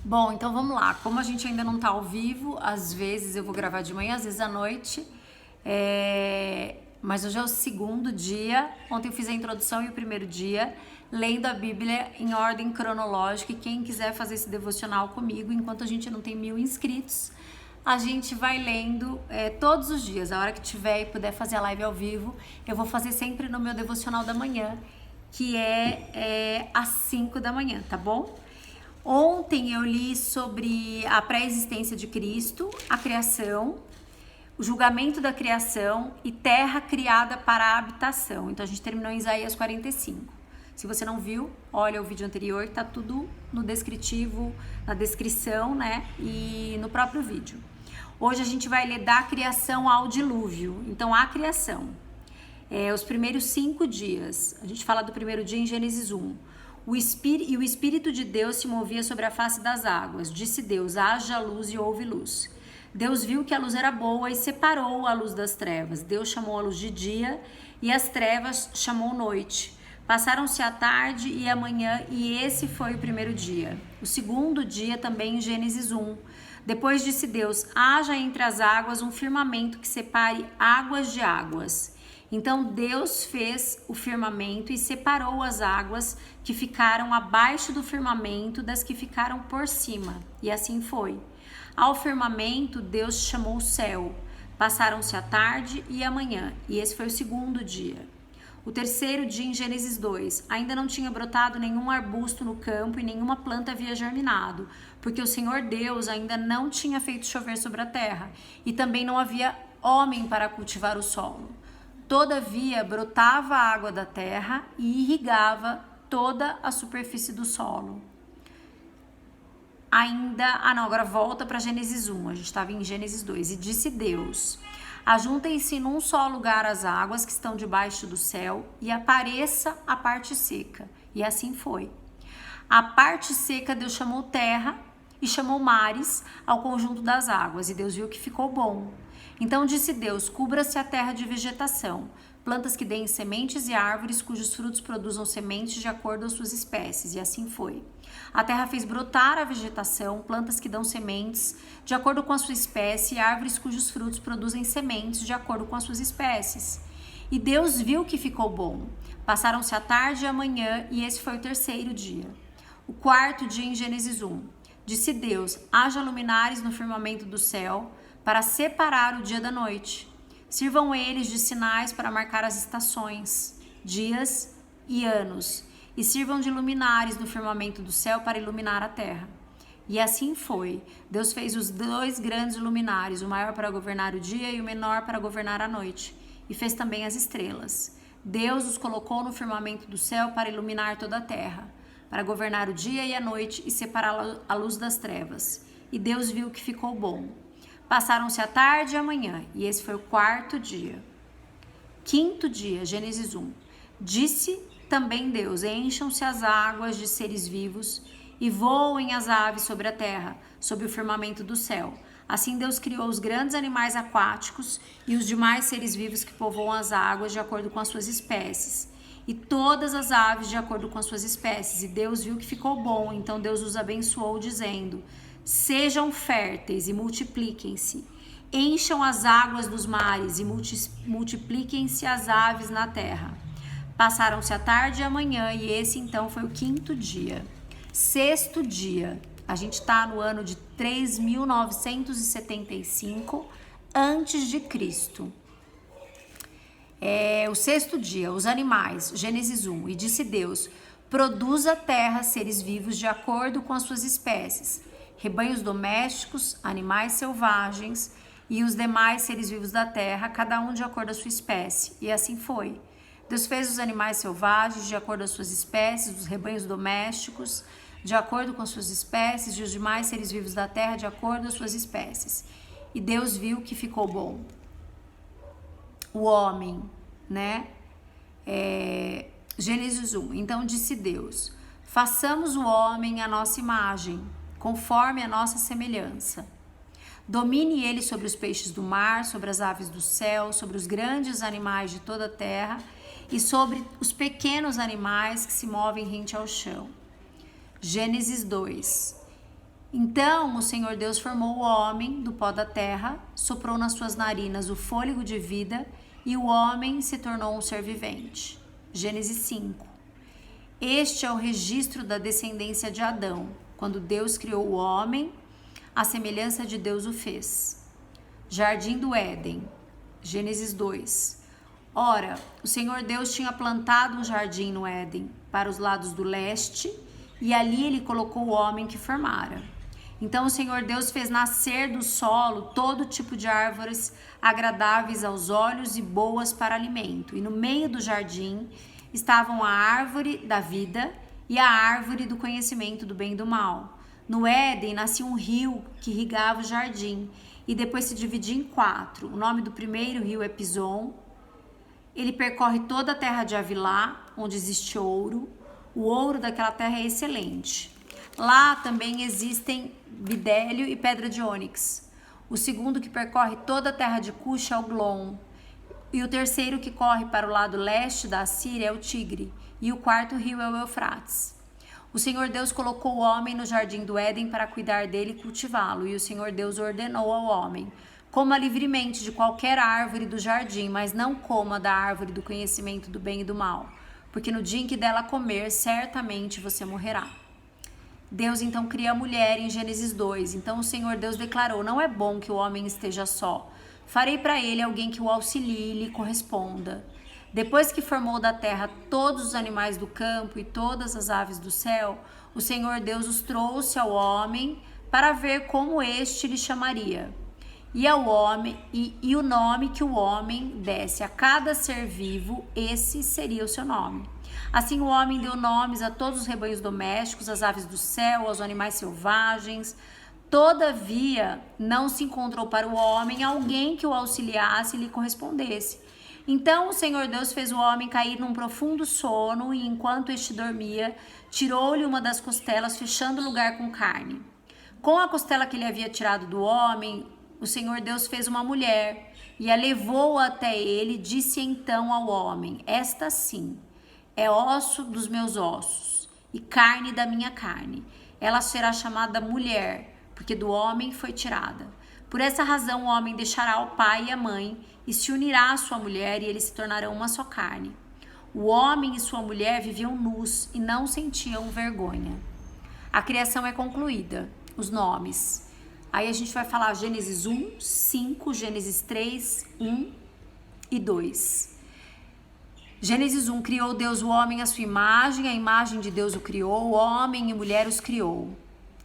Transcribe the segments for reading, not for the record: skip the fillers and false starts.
Bom, então vamos lá. Como a gente ainda não tá ao vivo, às vezes eu vou gravar de manhã, às vezes à noite. Mas hoje é o segundo dia. Ontem eu fiz a introdução e o primeiro dia, lendo a Bíblia em ordem cronológica. E quem quiser fazer esse devocional comigo, enquanto a gente não tem 1000 inscritos, a gente vai lendo todos os dias. A hora que tiver e puder fazer a live ao vivo, eu vou fazer sempre no meu devocional da manhã, que é às 5 da manhã, tá bom? Ontem eu li sobre a pré-existência de Cristo, a criação, o julgamento da criação e terra criada para a habitação. Então a gente terminou em Isaías 45. Se você não viu, olha o vídeo anterior, tá tudo no descritivo, na descrição, né? E no próprio vídeo. Hoje a gente vai ler da criação ao dilúvio. Então a criação, os primeiros 5 dias. A gente fala do primeiro dia em Gênesis 1. O Espírito de Deus se movia sobre a face das águas. Disse Deus, haja luz e houve luz. Deus viu que a luz era boa e separou a luz das trevas. Deus chamou a luz de dia e as trevas chamou noite. Passaram-se a tarde e a manhã e esse foi o primeiro dia. O segundo dia também em Gênesis 1. Depois disse Deus, haja entre as águas um firmamento que separe águas de águas. Então Deus fez o firmamento e separou as águas que ficaram abaixo do firmamento das que ficaram por cima. E assim foi. Ao firmamento Deus chamou o céu. Passaram-se a tarde e a manhã, e esse foi o segundo dia. O terceiro dia em Gênesis 2, ainda não tinha brotado nenhum arbusto no campo e nenhuma planta havia germinado, porque o Senhor Deus ainda não tinha feito chover sobre a terra, e também não havia homem para cultivar o solo. Todavia, brotava a água da terra e irrigava toda a superfície do solo. Agora volta para Gênesis 1, a gente estava em Gênesis 2. E disse Deus, ajuntem-se num só lugar as águas que estão debaixo do céu e apareça a parte seca. E assim foi. A parte seca Deus chamou terra e chamou mares ao conjunto das águas. E Deus viu que ficou bom. Então disse Deus, cubra-se a terra de vegetação, plantas que deem sementes e árvores cujos frutos produzam sementes de acordo com as suas espécies. E assim foi. A terra fez brotar a vegetação, plantas que dão sementes de acordo com a sua espécie e árvores cujos frutos produzem sementes de acordo com as suas espécies. E Deus viu que ficou bom. Passaram-se a tarde e a manhã e esse foi o terceiro dia. O quarto dia em Gênesis 1. Disse Deus, haja luminares no firmamento do céu, para separar o dia da noite. Sirvam eles de sinais para marcar as estações, dias e anos, e sirvam de luminares no firmamento do céu para iluminar a terra. E assim foi. Deus fez os 2 grandes luminares, o maior para governar o dia e o menor para governar a noite, e fez também as estrelas. Deus os colocou no firmamento do céu para iluminar toda a terra, para governar o dia e a noite e separar a luz das trevas. E Deus viu que ficou bom. Passaram-se a tarde e a manhã, e esse foi o quarto dia. Quinto dia, Gênesis 1. Disse também Deus, encham-se as águas de seres vivos e voem as aves sobre a terra, sob o firmamento do céu. Assim Deus criou os grandes animais aquáticos e os demais seres vivos que povoam as águas de acordo com as suas espécies, e todas as aves de acordo com as suas espécies. E Deus viu que ficou bom, então Deus os abençoou, dizendo, sejam férteis e multipliquem-se, encham as águas dos mares e multipliquem-se as aves na terra. Passaram-se a tarde e a manhã e esse então foi o quinto dia. Sexto dia, a gente está no ano de 3.975 antes de Cristo. O sexto dia, os animais, Gênesis 1, e disse Deus, produza a terra seres vivos de acordo com as suas espécies, rebanhos domésticos, animais selvagens e os demais seres vivos da terra, cada um de acordo com a sua espécie. E assim foi. Deus fez os animais selvagens de acordo com as suas espécies, os rebanhos domésticos de acordo com as suas espécies e os demais seres vivos da terra de acordo com as suas espécies. E Deus viu que ficou bom. O homem, né? Gênesis 1. Então disse Deus, façamos o homem à nossa imagem, conforme a nossa semelhança. Domine ele sobre os peixes do mar, sobre as aves do céu, sobre os grandes animais de toda a terra e sobre os pequenos animais que se movem rente ao chão. Gênesis 2. Então o Senhor Deus formou o homem do pó da terra, soprou nas suas narinas o fôlego de vida e o homem se tornou um ser vivente. Gênesis 5. Este é o registro da descendência de Adão. Quando Deus criou o homem, a semelhança de Deus o fez. Jardim do Éden. Gênesis 2. Ora, o Senhor Deus tinha plantado um jardim no Éden, para os lados do leste, e ali ele colocou o homem que formara. Então o Senhor Deus fez nascer do solo todo tipo de árvores agradáveis aos olhos e boas para alimento. E no meio do jardim estavam a árvore da vida e a árvore do conhecimento do bem e do mal. No Éden nascia um rio que irrigava o jardim e depois se dividia em 4. O nome do primeiro rio é Pison. Ele percorre toda a terra de Havilá, onde existe ouro. O ouro daquela terra é excelente. Lá também existem bidélio e pedra de ônix. O segundo que percorre toda a terra de Cush é o Glom. E o terceiro que corre para o lado leste da Assíria é o Tigre. E o quarto rio é o Eufrates. O Senhor Deus colocou o homem no jardim do Éden para cuidar dele e cultivá-lo. E o Senhor Deus ordenou ao homem: coma livremente de qualquer árvore do jardim, mas não coma da árvore do conhecimento do bem e do mal, porque no dia em que dela comer, certamente você morrerá. Deus então cria a mulher em Gênesis 2. Então o Senhor Deus declarou: não é bom que o homem esteja só. Farei para ele alguém que o auxilie e lhe corresponda. Depois que formou da terra todos os animais do campo e todas as aves do céu, o Senhor Deus os trouxe ao homem para ver como este lhe chamaria. E o nome que o homem desse a cada ser vivo, esse seria o seu nome. Assim o homem deu nomes a todos os rebanhos domésticos, às aves do céu, aos animais selvagens. Todavia, não se encontrou para o homem alguém que o auxiliasse e lhe correspondesse. Então o Senhor Deus fez o homem cair num profundo sono e, enquanto este dormia, tirou-lhe uma das costelas, fechando o lugar com carne. Com a costela que ele havia tirado do homem, o Senhor Deus fez uma mulher e a levou até ele. Disse então ao homem: esta sim é osso dos meus ossos e carne da minha carne. Ela será chamada mulher, porque do homem foi tirada. Por essa razão o homem deixará o pai e a mãe e se unirá à sua mulher, e eles se tornarão uma só carne. O homem e sua mulher viviam nus e não sentiam vergonha. A criação é concluída. Os nomes. Aí a gente vai falar Gênesis 1, 5, Gênesis 3, 1 e 2. Gênesis 1, criou Deus o homem à sua imagem, a imagem de Deus o criou, homem e mulher os criou.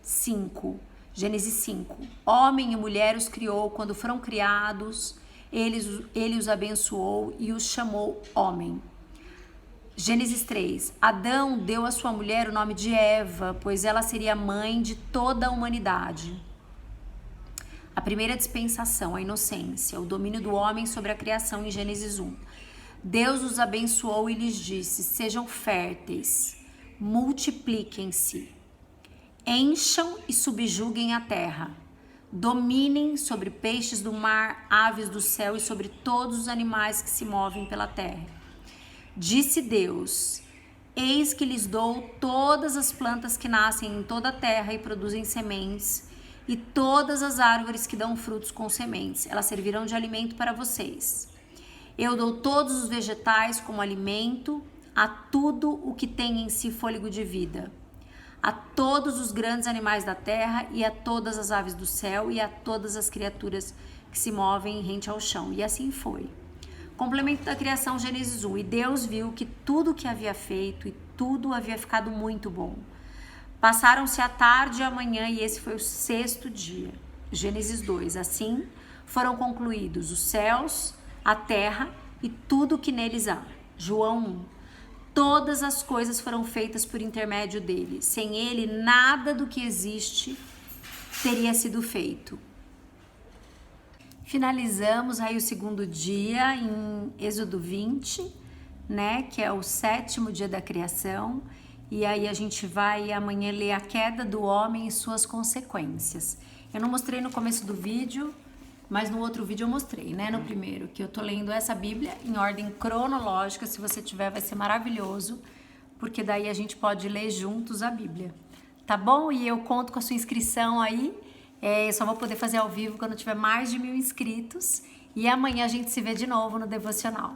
5. Gênesis 5, homem e mulher os criou, quando foram criados, ele os abençoou e os chamou homem. Gênesis 3, Adão deu à sua mulher o nome de Eva, pois ela seria mãe de toda a humanidade. A primeira dispensação, a inocência, o domínio do homem sobre a criação em Gênesis 1. Deus os abençoou e lhes disse: sejam férteis, multipliquem-se, encham e subjuguem a terra, dominem sobre peixes do mar, aves do céu e sobre todos os animais que se movem pela terra. Disse Deus: eis que lhes dou todas as plantas que nascem em toda a terra e produzem sementes, e todas as árvores que dão frutos com sementes. Elas servirão de alimento para vocês. Eu dou todos os vegetais como alimento a tudo o que tem em si fôlego de vida, a todos os grandes animais da terra e a todas as aves do céu e a todas as criaturas que se movem rente ao chão. E assim foi. Complemento da criação, Gênesis 1. E Deus viu que tudo o que havia feito e tudo havia ficado muito bom. Passaram-se a tarde e a manhã e esse foi o 6º dia. Gênesis 2. Assim foram concluídos os céus, a terra e tudo o que neles há. João 1. Todas as coisas foram feitas por intermédio dele. Sem ele, nada do que existe teria sido feito. Finalizamos aí o 2º dia em Êxodo 20, né, que é o 7º dia da criação. E aí a gente vai amanhã ler a queda do homem e suas consequências. Eu não mostrei no começo do vídeo, mas no outro vídeo eu mostrei, né? No primeiro, que eu tô lendo essa Bíblia em ordem cronológica. Se você tiver, vai ser maravilhoso, porque daí a gente pode ler juntos a Bíblia, tá bom? E eu conto com a sua inscrição aí. Eu só vou poder fazer ao vivo quando tiver mais de 1.000 inscritos. E amanhã a gente se vê de novo no Devocional.